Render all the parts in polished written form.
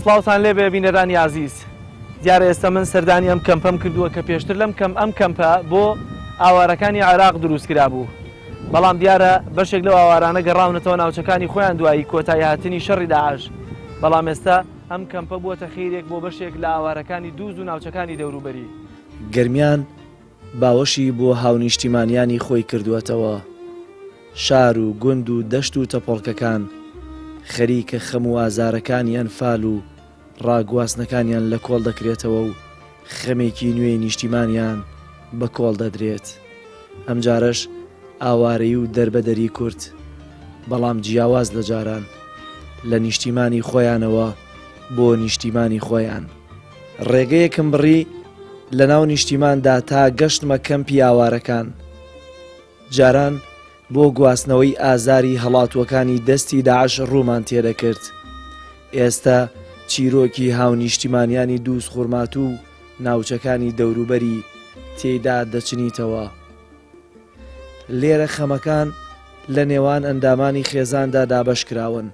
سڵاوتان لێ بێ بینەرانی عزیز. دیارە ئێستا من سەردانی ئەم کەمپەم کردووە کە پێشتر لەم کەمپە بۆ ئاوارەکانی عێراق دروست کرا بوو. بەڵام دیارە بەشێک لەو ئاوارانە گەڕاونەتەوە ناوچەکانی خۆیان دوایی کۆتایی هاتنی شەڕی داعش. بەڵام ئێستا ئەم کەمپە بووەتە خێرێک بۆ بەشێک لە ئاوارەکانی دووز و ناوچەکانی دەوروبەری. گەرمیان باوەشی بۆ هاونیشتیمانیانی خۆی کردووەتەوە. شار و گوند و دەشت و تەپۆڵکەکان خەریکە خەم و ئازارەکانیان فال و ڕاگواستنەکانیان لە کۆڵ دەکرێتەوە و خەمێکی نوێی نیشتیمانیان بە کۆڵ دەدرێت. ئەم جارەش ئاوارەی و دەربەدەری کورت، بەڵام جیاواز لە جاران لە نیشتیمانی خۆیانەوە بۆ نیشتیمانی خۆیان. ڕێگەیەکم بڕی لە ناو نیشتیماندا تا گەشتمە کەمپی ئاوارەکان. جاران بۆ گواستنەوەی ئازاری هەڵاتوەکانی دەستی داعش ڕوومان تێدەکرد. ئێستا چیرۆکی هاونیشتیمانیانی دووس خوڕمات و ناوچەکانی دەوروبەری تێیدا دەچنیتەوە. لێرە خەمەکان لە نێوان ئەندامانی خێزاندا دابەشکراون،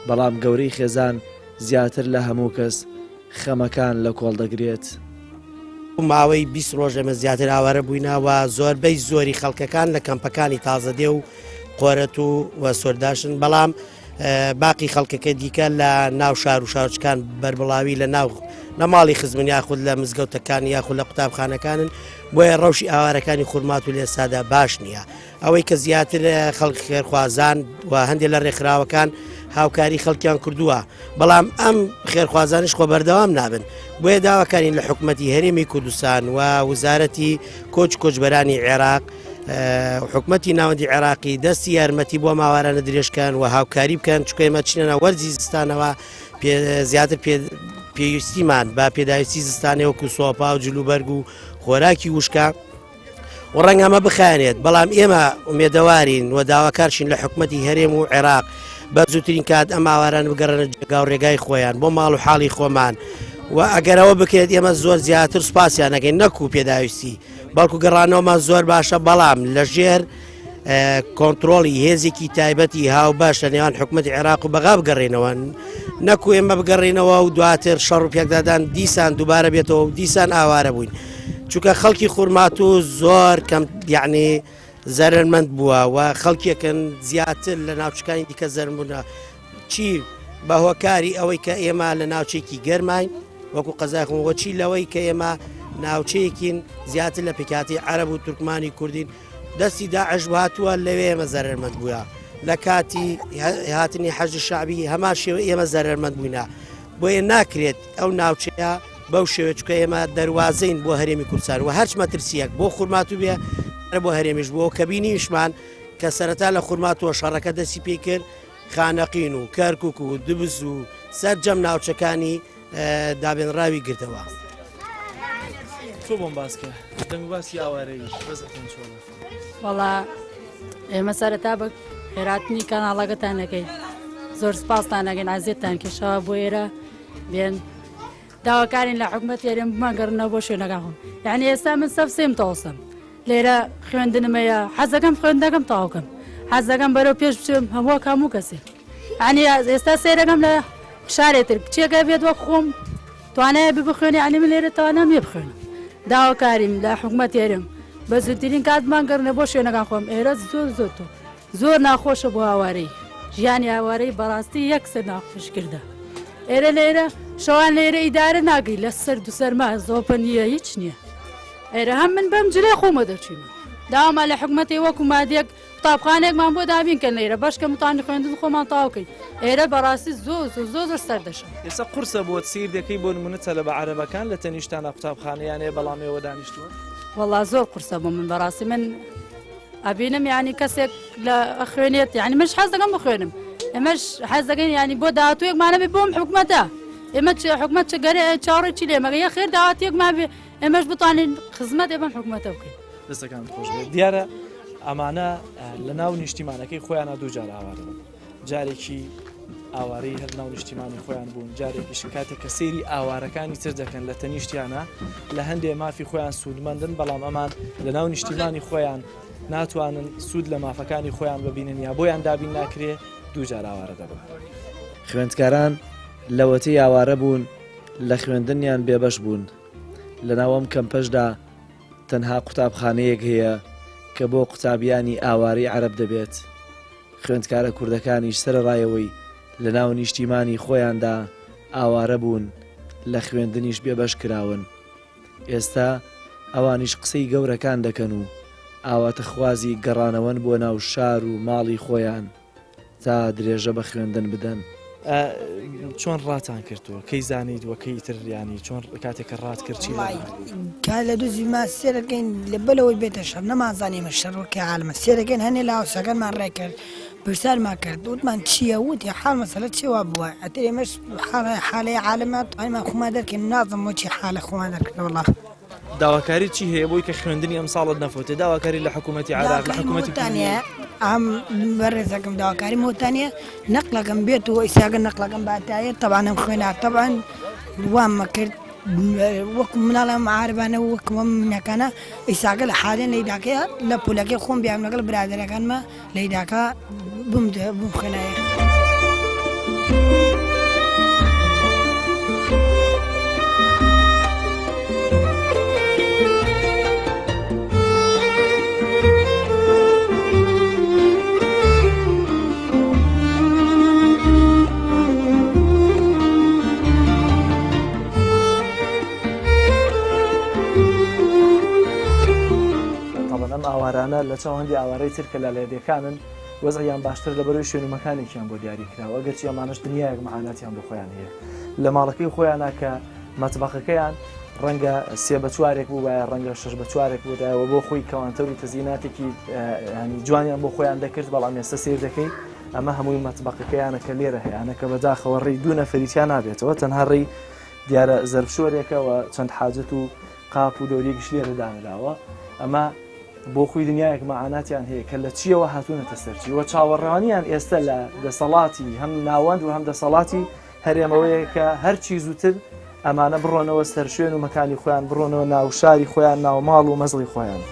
بەڵام گەورەی خێزان زیاتر لە هەموو کەس خەمەکان لە کۆڵ دەگرێت. ماوەی 20 ڕۆژ ئەمە زیاتر ئاوارە بووینەوە. زۆربەی زۆری خەڵکەکان لە کەمپەکانی تازەدێ و قۆرەت و سۆرداشن، بەڵام باقی خەڵکەکە دیکە لە ناو شار و شارچکان بەربڵاوی لە ماڵی خزمن یاخود لە مزگەوتەکان یاخود لە قوتابخانەکانن، بۆیە ڕەوشی ئاوارەکانی خوڕمات و لێسادا باش نییە. ئەوەی کە زیاتر خەڵک خێرخوازان و هەندێک لە ڕێکخراوەکان هاوکاری خەڵکیان کردووە، بەڵام ئەم خێرخوازانش خۆ بەردەوام نابن. بۆیە داواکارین لە حکوومەتی هەرێمی کوردستان و وزارەتی کۆچبەرانی عێراق، حکوومەتی ناوەندی عێراقی دەستی یارمەتی بۆ ماوارانە درێژکان و هاوکاری بکەن، چکە ئێمە چینەنە وەرزی زستانەوە زیاتر پێویستیمان بە پێداویستی زستانێ وەکو سۆپا و جلوبەرگ و خۆراکی وشکە و ڕەنگە ئەمە بخایێنێت. بەڵام ئێمە ئومێدەوارین و داواکارشین لە حکوومەتی هەرێم و عێراق بە زووترین کات ئەم ئاواران بگەڕێنە جێگا و ڕێگای خۆیان بۆ ماڵ و حاڵی خۆمان، و ئەگەرەوە بکرێت ئێمە زۆر زیاتر سوپاسیان نەکەین نەکو پێداویستی، بەڵکو گەڕانەوەمان زۆر باشە، بەڵام لەژێر کۆنتترۆڵی هێزێکی تایبەتی هاو باش لە نێوان حکوومەتی عێراق و بەغا بگەڕێنەوە، نەکو ئێمە بگەڕێنەوە و دواتر شەڕ و پێکدادان دیسان دووبارە بێتەوە و دیسان ئاوارە بووین. چونکە خەڵکی خوڕمات و زۆر کەم یعنی زەرمەند بووە و خەڵکێکن زیاتر لە ناوچەکانی دیکە زەرمبوونە، چی بە هۆکاری ئەوەی کە ئێمە لە ناوچێکی گەرماین وەکو قەزاخمەوە، چی لەوەی کە ئێمە ناوچەیەکین زیاتر لە پێکاتی عەرەب و تورکمانی کوردین، دەستی داعش هاتووە لەوێ ئێمە زەرمەند بووە. لە کاتی هاتنی حەجی شعبی هەمان شێوە ئێمە زەرمەند بووینە. بۆیە ناکرێت ئەو ناوچەیە بەو شێوە، چکە ئێمە دەواازەین بۆ هەرێمی کوردستان و هەرچ مەترسیەک بۆ خوڕمات و بێ بۆ هەرێمیش بۆ کە بینیشمان کە سەرەتا لە خوڕماتەوە شەڕەکە دەستی پێ کرد، خانەقین و کەرکک و دبز و سەرجەم ناوچەکانی دابێنراوی گرتەوە. تۆ بۆم باسکە دەنگ باسی ئاوارەی بەزەکەن چۆنە؟ وەڵا ئێمە سەرەتا بە خێراتنی کاناڵەکەتان نەکەین، زۆر سپاستان نەگەین، عەزیزتان کێشەوە بۆ ئێرە بێن داواکارین لە حکوومەت هەرێم بمانگەڕنەوە بۆ شوێنەکەم. یعنی ئێستا من سەفسێم تەوەسم لێرە خوێندنمەیە، حەزەکەم خوێندەکەم تاوکەم، حەزەکەم بەرەو پێش بچم هەموو هەموو کەسێک. یعنی ئێستا سێرەکەم لە شارێتر کچێکە بێت وەک خۆم توانایە بخوێنی، یعنی من لێرە توانام لێ بخوێنم. داواکاریم لە حکوومەت هەرێم بە زووترین کات بمانگەڕنە بۆ شوێنەکان خۆم. ئێرە زۆر ناخۆشە بۆ ئاوارەی، ژیانی ئاوارەی بەڕاستی یەکسەر ناخۆش کردە. ئێرە لێرە شەوان لێرە ئیدارە ناگەی لە سەر دو سەرما زۆپە نییە، هیچ نییە. ئێرە هەم من بەم جلێ خۆمە دەچینە داواما لە حکوومەتی وەکو مادێک قوتابخانێکمان بۆ دابینکەن لێرە بەشکە متوانی خوێندن خۆمان تاوکەین. ئێرە بەڕاستی زۆر سەر دەشە. ئێستا قورسە بۆ سیر دەکەی بۆ نمونە چەلە بە عەرەبەکان لە تەنیشتانە قوتابخانەیانەیە بەڵام ئێوە دانیشتووە؟ وەڵا زۆر قورسە بۆ من بەڕاستی، من ئەبینم یعنی کەسێک لە خوێنێت، یعنی منش حەز دەکەم بخوێنم، ئێمەش حەز دەکەین یعنی بۆ داهاتوویەکمانە بێ بۆم حکوومەتە، ئێمە حکوومەت چ گەرە چاوەڕێکی لێمەگە یە خێر داهاتیەکمان بێ ئێمەش بتوانین خزمەت ئێمە حکوومەتە بکەین. دەستەکان خۆش بێت. دیارە ئەمانە لە ناو نیشتیمانەکەی خۆیانە دوو جار ئاوارە بوون، جارێکی ئاوارەی هەر ناو نیشتیمانی خۆیان بوون، جارێکیش کاتێک کە سەیری ئاوارەکانی تر دەکەن لە تەنیشتیانە لە هەندێک مافی خۆیان سوودمەندن، بەڵام ئەمان لە ناو نیشتیمانی خۆیان ناتوانن سوود لە مافەکانی خۆیان ببینن یا بۆیان دابین ناکرێ دوو جار ئاوارە دەبن. خوێندکاران لەوەتەی ئاوارە بوون لە خوێندنیان بێبەش بوون. لە ناوەم کەمپەشدا تەنها قوتابخانەیەک هەیە کە بۆ قوتابیانی ئاوارەی عەرەب دەبێت. خوێندکارە کوردەکانیش سەرڕایەوەی لە ناو نیشتیمانی خۆیاندا ئاوارە بوون لە خوێندنیش بێبەش کراون. ئێستا ئەوانیش قسەی گەورەکان دەکەن و ئاواتە خوازی گەڕانەوەن بۆ ناو شار و ماڵی خۆیان تا درێژە بە خوێندن بدەن. چۆن ڕاتان کردووە کەی زانیت وەکەی تریانی چۆن کاتێککە ڕات کرد چی کا لە دوو زیما سێرەکەین لە بەلەوەی بێتە شەر نەمازانیمە شەڕۆکە حالمە سێرەکەین هەنێ لا هاوسەکانمان ڕێ کرد برسالمان کرد وتمان چییە وتی حال مەسەلە چێوا بووە ئەتر ئێمەش حالەی عالەمات ئەیمان خۆمان دەرکەین نازم وەچی حالە خۆمان دەرکرد وەڵڵا. داواکاری چی هەیە بۆی کە خوێندنی ئەم ساڵت نەفوتێ داواکاری لە حکوومەتی عراق لە حکوومەتی ئەم بەڕێزەکەم داواکاری مۆتانە نەقلەکەم بێت و ئیساگە نەقلەکەم باتایە تەبانم خوێنات تەبان واممە کرد وەکو مناڵم عاربانە وەکمە منەکانە ئیساگە لە حالێن لەیداکەیە لە پولەکەی خۆم بیام لەگەڵ برادەرەکانمە لەیداکە بم خوێنایە. ئاوارانە لە چاوەندی ئاوارەی ترکە لە لێدەکانن وەزعیان باشتر لە بەرەوەی شوێنمەکانێکیان بۆ دیاری کراوە ئەگەرچی ئەمانش دنیایەک مەعاناتیان بۆ خۆیان هەیە لە ماڵەکەی خۆیانە کە مەتبەخەکەیان ڕەنگە 3 بە 4 بوو وایە ڕەنگە 6 بە 4 بوودایەوە بۆ خۆی کەوانتەوری تەزییناتێکی جوانیان بۆ خۆیان دەکرد بەڵام ئێستا سیر دەکەی ئەمە هەمووی مەتبەقەکەیانە کە لێرە هەیەانە کە بەداخەوە ڕێی دوو نەفەریتیان نابێتەوە تەنها ڕێی دیارە زەرفشۆرێکەوە چەند حاجەت و قاپ و دەوریەکیش لێرە دانراوە ئەمە بۆ خۆی دنیایەک مەعاناتیان هەیە کە لە چیەوە هاتوونەتە سەرچی وە چاوەڕوانیان ئێستا لە دەسەڵاتی هەم ناوەند و هەم دەسەڵاتی هەرێمەوەیە کە هەرچی زووتر ئەمانە بڕۆنەوە سەر شوێن و مەکانی خۆیان بڕۆنەوە ناو شاری خۆیان ناو ماڵ و مەزڵی خۆیان.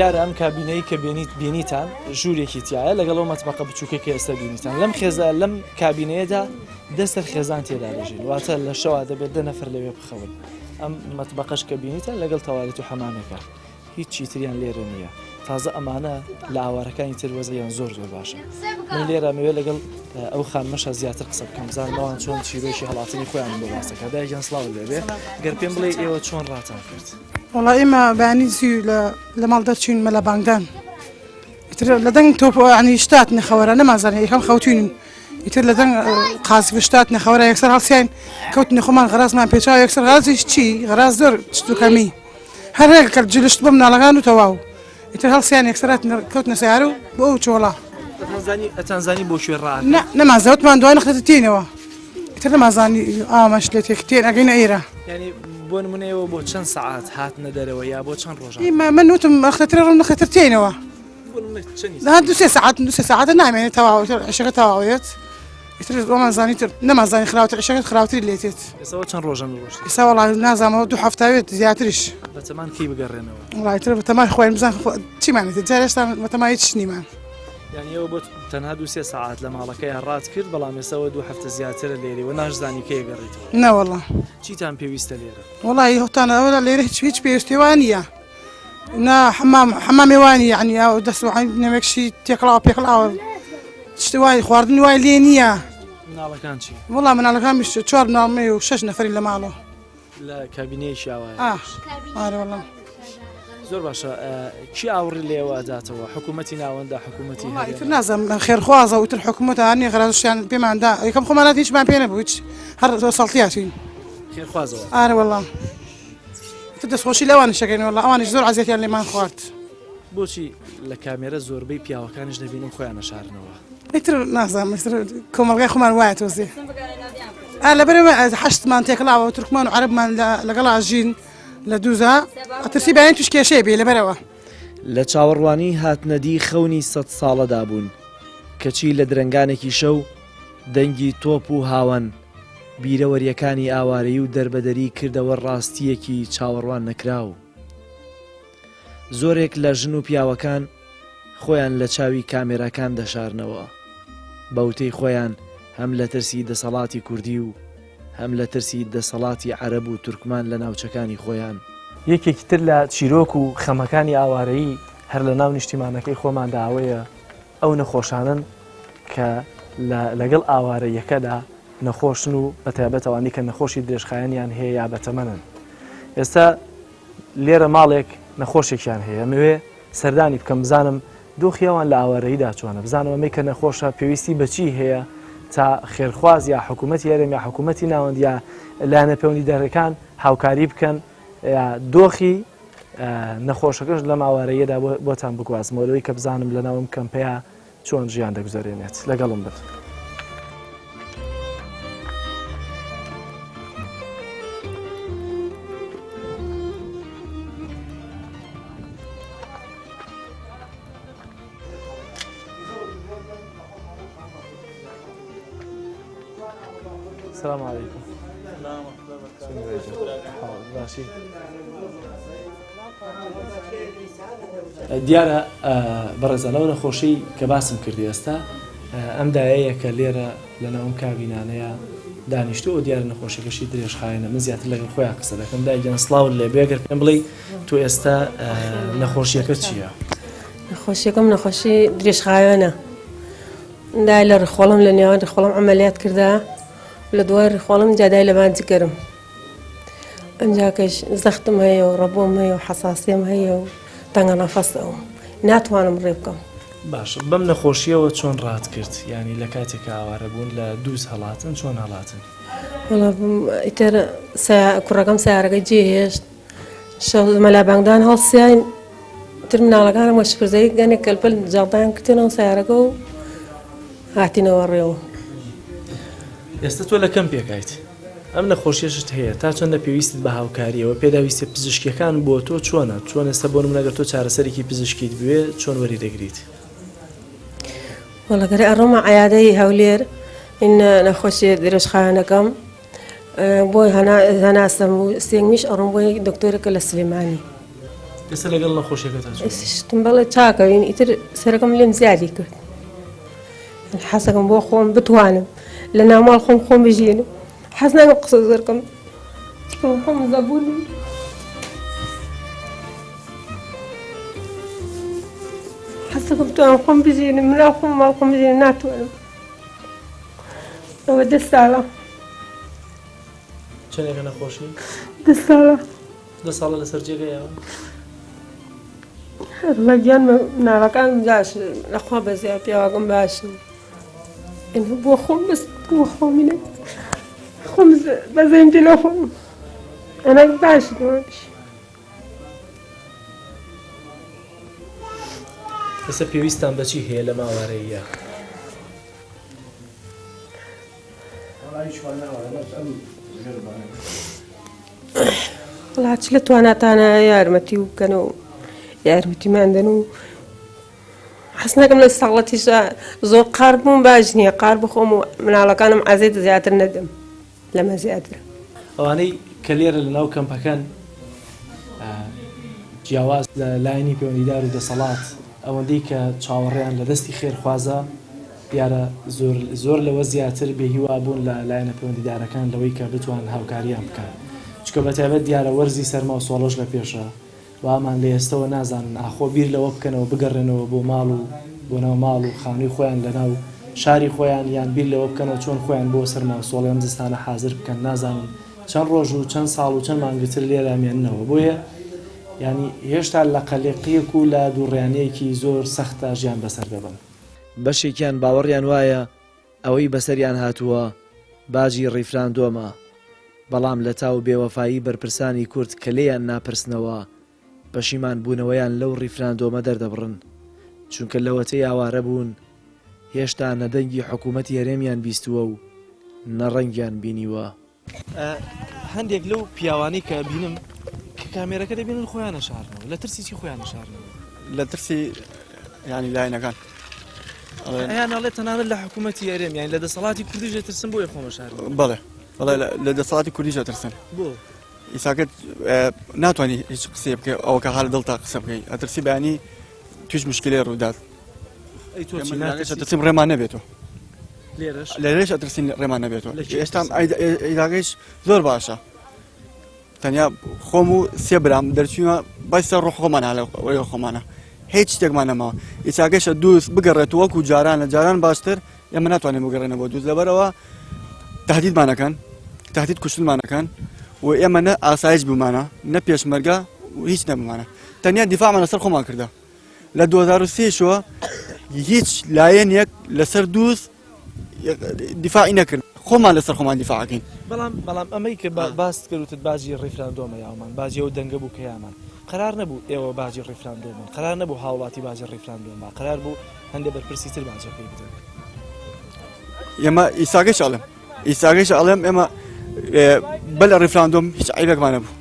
دیارە ئەم کابینەی کە بینیتان ژوورێکی تایە لەگەڵەوە مەتبەقە بچووکێکی ئێستا بینیتان لەم خێزە لەم کابینەیەدا دەسەر خێزان تێدا دەژین واتە لە شەوا دەبێت 2 نەفەر لەوێ بخەون ئەم مەتبەقەش کە بینیتان لەگەڵ تەواریت و حەمامێکە هیچ چیتریان لێرە نییە تازە ئەمانە لە ئاوارەکانی تر وەزەیان زۆر باشە من لێرە مەوێ لەگەڵ ئەو خانمەشە زیاتر قسە بکەم زانەوەیان چۆن چیرۆشی هەڵاتنی خۆیان بۆ باسەکە دایان سڵاو لێبێ گەر پێم بڵێ ئێوە چۆن ڕاتان کرد. والله ئێمە بەیانی زوو لە ماڵ دەرچوین لە بانگدان لە دەنگ تۆپ ینی شتات نەخەوەرە نەمازانێ یەکەم خەوتوین ئیتر لە دەنگ قازف شتات نەخەوەرە یەکسەر هەڵسیان کەوتنی خۆمان غەرازمان پێچاو یەکسەر غازیش چی غەراز زۆر شتوکەمی هەرێک کە جلشت بۆ مناڵەکان و تەواو ئیتر هەڵسیان یەکسەرات کەوتنە سیارە و بۆ ئەو چۆڵە ئەتانزانی بۆ شوێ ڕات نەمازەوتمان دوای نەخەتە تێنەوە ئیتر نەمازانی ئامەش لێ تێک تێن ئەگەینە ئێرە بۆ نمونەوە بۆ چەند سەعات هاتنە دەرەوە یا بۆ چەند ڕۆژ من وتم ئەختەترە ڕوو نەخەتە تێنەوە 2 ساعتە نامێنێت تەواو عشەکە تەواوێت ئیتر وەمانزانی تر نەمازانی خراوتر عشەکەت خراوتری لێتێت ئێستا چەند ڕۆژن ڕۆژ ئێستا وەڵام نازانەوە 2 هەفتاوێت زیاتریش بەتەمان کی بگەڕێنەوە وڵایتر بەتەمای خۆیان بزان چیمانێت جار هێشتا بەتەمای هیچ نیمان یعنی ئەوە بۆ تەنها 2 ساعات لە ماڵەکەیان ڕات کرد بەڵام ئێسەوە 2 هەفتە زیاترە لێرەوە ناشزانی کێ گەڕێتەوە نەوەڵڵا چیتان پێویستە لێرە وڵی هەوتانە ئەوە لێرە هیچ پێویستیوان نییە نا حەمامێوانی یعنی ئەو دەستوانی نەوێکشی تێکڵاوە پێکڵاوە شتی وای خواردنی وای لێ نییە مناڵەکان چی وڵام مناڵەکان 4 ناڵمێ و 6 نەفەری لە ماڵەوە لە کابینەی شاوایە ئارە وەڵام زۆر باشە چی ئاوڕی لێوە داتەوە حکوومەتی ناوەندا حکوومەتی تر نازم خێرخوازە وتر حکوومەتە هەنی غەرازشیان پێماندا یەکەم خۆمانات هیچمان پێ نەبوو هیچ هەر سەڵتیاتین خێرخوازەوە ئارە وەڵام دەستخۆشی لەوان شەکەین وڵا ئەوانش زۆر عزیەتیان لێمان خوارد بۆچی لە کامێرە زۆربەی پیاوەکانیش دەبینم خۆیان نەشارنەوە ئیتر نازانم کۆمەڵگای خۆمان وایە تۆزێ لەبەرەوە 8مان تێکڵاوە تورکمان و عەرەبمان لەگەڵا ژین لە دووزا ئەترسی باەن توش کێشەیە بێ لەبەرەوە لە چاوەڕوانی هاتنەدی خەونی 100 ساڵەدا بوون کەچی لە درنگانێکی شەو دەنگی تۆپ و هاوەن بیرەوەریەکانی ئاوارەی و دەربەدەری کردەوە ڕاستیەکی چاوەڕوان نەکراو زۆرێک لە ژن و پیاوەکان خۆیان لە چاوی کامێراکان دەشارنەوە بەوتەی خۆیان هەم لە ترسی دەسەڵاتی کوردی و هەم لە ترسی دەسەڵاتی عەرەب و تورکمان لە ناوچەکانی خۆیان یەکێکی تر لە چیرۆک و خەمەکانی ئاوارەیی هەر لە ناو نیشتیمانەکەی خۆمانداوەیە ئەو نەخۆشانن کە لەگەڵ ئاوارەیەکەدا نەخۆشن و بەتایبەتەوانی کە نەخۆشی درێژخایەنیان هەیە یا بەتەمەنن ئێستا لێرە ماڵێک نەخۆشێکیان هەیە موێ سەردانی بکەم بزانم دۆخیەوان لە ئاوارەییدا چۆنە بزانەوە ئەمەی کە نەخۆشە پێویستی بەچی هەیە تا خێرخواز یا حکوومەتی هەرێم یا حکوومەتی ناوەند یا لایەنە پەیوەندیدارەکان هاوکاری بکەن دۆخی نەخۆشەکەش لەم ئاوارەیەدا بۆتان بگوازمەوەی کە بزانم لە ناوم کەمپەیە چۆن ژیان دەگوزارێنێت لەگەڵم بێت. السلام عليكم. دیارە بەڕێزانەوە نەخۆشی کە باسم کردی ئێستا ئەم دایەیە کە لێرە لە ناوم کابینانەیە دانیشتووە دیارە نەخۆشیەکەشی درێژخایەنە من زیاتر لەگەڵ خۆیان قسە دەکەم دایگەن سڵاو لێ بێگەر پێم بڵێ تو ئێستا نەخۆشیەکە چییە؟ نەخۆشیەکەم نەخۆشی درێژخایەنە دای لە ڕخۆڵم لە نێوان ڕخۆڵم ئەمەلیات کردا لە دوای ڕخۆڵم جادای لە بانجی کەرم ئەنجاکەش زەختم هەیە و ڕەبۆم هەیە و حەساسیم هەیە و تەنگە نەفەسەوە ناتوانم ڕێ بکەم. باش بەم نەخۆشیەوە چۆن ڕات کرد ینی لە کاتێکە ئاوارە بوون لە دووس هەڵاتن چۆن هەڵاتن؟ ئیتر کوڕەکەم سیارەکەی جێهێشت مەلا بانگدان هەڵسیین تر مناڵەکانم وەشپرزەی گەنێک کەلپەل جاڵدایان کردنەوە سیارەکە و هاتینەوە ڕێوە. ئێستا تۆ لە کەم پێکایت ئەم نەخۆشیەشت هەیە تا چۆن پێویستت بە هاوکاریەوە پێداویستە پزیشکیەکان بۆ تۆ چۆن ئێستا بۆ نمونەگەر تۆ چارەسەرێکی پزیشکیت بوێ چۆن وەری دەگریت؟ وەڵەگەری ئەڕۆمە عەیادەی هەولێر ئین نەخۆشی درێژخایەنەکەم بۆی هەناسەم و سێنگمیش ئەڕۆم بۆی دکتۆرێکە لە سلێمانی. ئێستا لەگەڵ نەخۆشیەکەتان شتم بەڵێ چاکەوین ئیتر سەرەکەم لێم زیادی کرد حەسەکەم بۆ خۆم بتوانم لە ناوماڵ خۆم بژینم حەز ناکەم قسە زۆرکەم خۆم زەبوونم حەسەکەم بتوانم خۆم بژینم مناو خۆم ماڵ خۆم بژینم ناتوانم ئەوە 10 ساڵە. چەندێکە نەخۆشی؟ 10 ساڵە. 10 ساڵە لەسەر جێگەیەوە؟ ڕەگیان ناوەکان باش لەخوا بەزیار پیاوەکەم باشن بۆ خۆم بەس بۆ خۆمینە خۆم بەزەیم لە خۆم ئەنە باشن ئێستا پێویستان بەچی هەیە لە ماوارەیە؟ وڵات لە تواناتانە یارمەتی و بکەن و یارمەتیماندن و حەز ناکەم لە ساڵەتیش زۆر قار بووم باش نییە قار بخۆم و مناڵەکانم ئازێت زیاتر نەدەم لەمە زیاتر. ئەوانەی کە لێرە لە ناو کەمپەکان جیاواز لە لاینی پەیوەندیدار و دەسەڵات ئەوەندەی کە چاوەڕێیان لە دەستی خێرخوازە دیارە زۆر لەوە زیاتر بێهیوا بوون لە لایەنە پەیوەندیدارەکان لەوەی کە بتوان هاوکاریان بکەن چکە بەتایبەت دیارە وەرزی سەرما و سۆڵۆژ لە پێشە وامان لە ئێستەوە نازانن ئاخۆ بیر لەوە بکەنەوە بگەڕێنەوە بۆ ماڵ و بۆ ناو ماڵ و خانووی خۆیان لە ناو شاری خۆیان یان بیر لەوە بکەنەوە چۆن خۆیان بۆ سەرما و سۆڵی ئەم زستانە حازر بکەن نازانن چەند ڕۆژ و چەند ساڵ و چەند مانگتر لێرە مێننەوە بۆیە ینی هێشتا لە قەلێقیەک و لە دووڕێنەیەکی زۆر سەختە ژیان بەسەر دەبن. بەشێکیان باوەڕیان وایە ئەوەی بەسەریان هاتووە باجی ڕیفراندۆمە بەڵام لە تاو بێوەفایی بەرپرسانی کورد کە لێیان ناپرسنەوە پەشیمان بوونەوەیان لەو ڕیفراندۆمە دەردەبڕن چونکە لەوەتەی ئاوارە بوون هێشتا نەدەنگی حکوومەتی هەرێمیان بیستووە و نەڕەنگیان بینیوە. هەندێک لەو پیاوانەی کە بینم کە کامێرەکە دەبینن خۆیانە شارنەوە لە ترسی چی خۆیانە شارنەوە لە ترسی ینی لاینەکان ئەیان ئەڵێ تەنانەت لە حکوومەتی هەرێم یان لە دەسەڵاتی کوردیژە ترسم بۆیە خۆمە شارنەوە. بەڵێ بەڵێ لە دەسەڵاتی کوردیژە ترسن بۆ ئیساکەت ناتوانانی هیچ قسێ بکە ئەوە کە حال دڵتا قسە بکەی ئەترسی بەیانی توش مشکلێ ڕوودات ترسیم ڕێمان نەبێتەوە لێرەش ئەترسین ڕێمان نەبێتەوە ئێستا ئیداگەیش زۆر باشە تەنیا خۆم و سێ برام دەرچوومە بەسە ڕۆح خۆمان لە خۆمانە هیچ شتێکمان نەماوە ئیساگەشە دووس بگەڕێت وەکو جاران لە جاران باشتر ئێمە ناتوانین بگەڕێنە بۆ دووس لەبەرەوە تهدیدمانەکەن تهدید کوشتنمانەکەن و ئێمە نە ئاسایش بمانە نە پێشمەرگە و هیچ نەبمانە تەنیا دیفاعمان لەسەر خۆمان کردە لە 2003 هیچ لایەنێک لەسەر دووس دیفاعی نەکرد خۆمان لەسەر خۆمان دیفاعکەین. بەڵام ئەمەی کە باست کردوتت باجی ڕیفراندۆمە یامان باجی ئەو دەنگە بوو کە یامان قرار نەبوو ئێوە باجی ڕیفراندۆمن قرار نەبوو هاوڵاتی باجی ڕیفراندۆمە قرار بوو هەندێک بەرپرسی تر باجەکەی بدەن. ئێمە ئیساگەش ئەڵێم ئێمە بە لە ڕیفراندۆم هیچ عیبێکمان نەبوو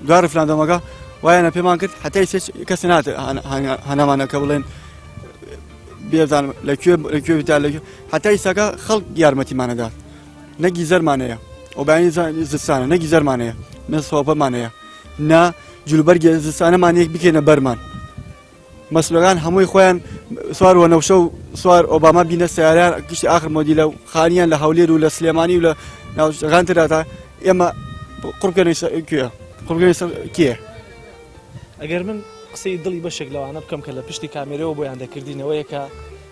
دوای ڕیفراندۆمەکە وایەنە پێمان کرد حتای کەس نات هەنامانەکە بڵێن بێزانم لەکوێ بتا لەکوێ حتای ئیساکە خەڵک یارمەتیمانەدات نەگی زەرمانەیە ئەو بەیانی زستانە نەگی زەرمانەیە نە سۆپەمانەیە نا جلوبەرگی زستانەمانەیەک بکەینە بەرمان مەسلەکان هەمووی خۆیان سوار وەنەوشە و سوار ئۆباما بینە سیاران گشتی ئاخر مۆدی لە خانیان لە هەولێر و لە سلێمانی و لە ناوشەکان ترادا ئێمە قڕبکەنەوەی کێ ئەگەر من قسەی دڵی بەشێک لەوانە بکەم کە لە پشتی کامێرەوە بۆیان دەکردینەوەیە کە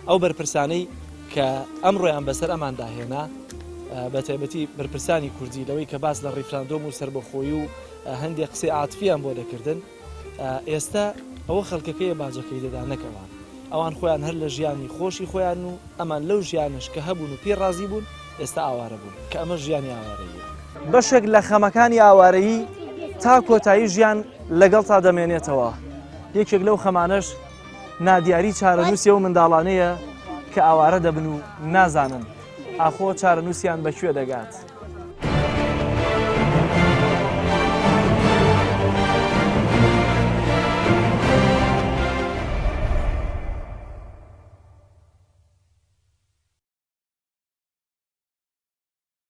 ئەو بەرپرسانەی کە ئەمڕۆیان بەسەر ئەمان داهێنا بە تایبەتی بەرپرسانی کوردی لەوەی کە باس لە ڕیفراندۆم و سربەخۆیی و هەندێک قسەی عاتفیان بۆ دەکردن ئێستا ئەوە خەڵکەکەی باجەکەی دەدا نەکەوان ئەوان خۆیان هەر لە ژیانی خۆشی خۆیان و ئەمان لەو ژیانش کە هەبوون و پێ ڕازی بوون ئێستا ئاوارە بوون کە ئەمە ژیانی ئاوارەیە بەشێک لە خەمەکانی ئاوارەیی تا کۆتایی ژیان لەگەڵ تا دەمێنێتەوە یەکێک لەو خەمانەش نادیاری چارەنووسیە و منداڵانەیە کە ئاوارە دەبن و نازانن ئاخۆ چارەنووسیان بەکوێ دەگات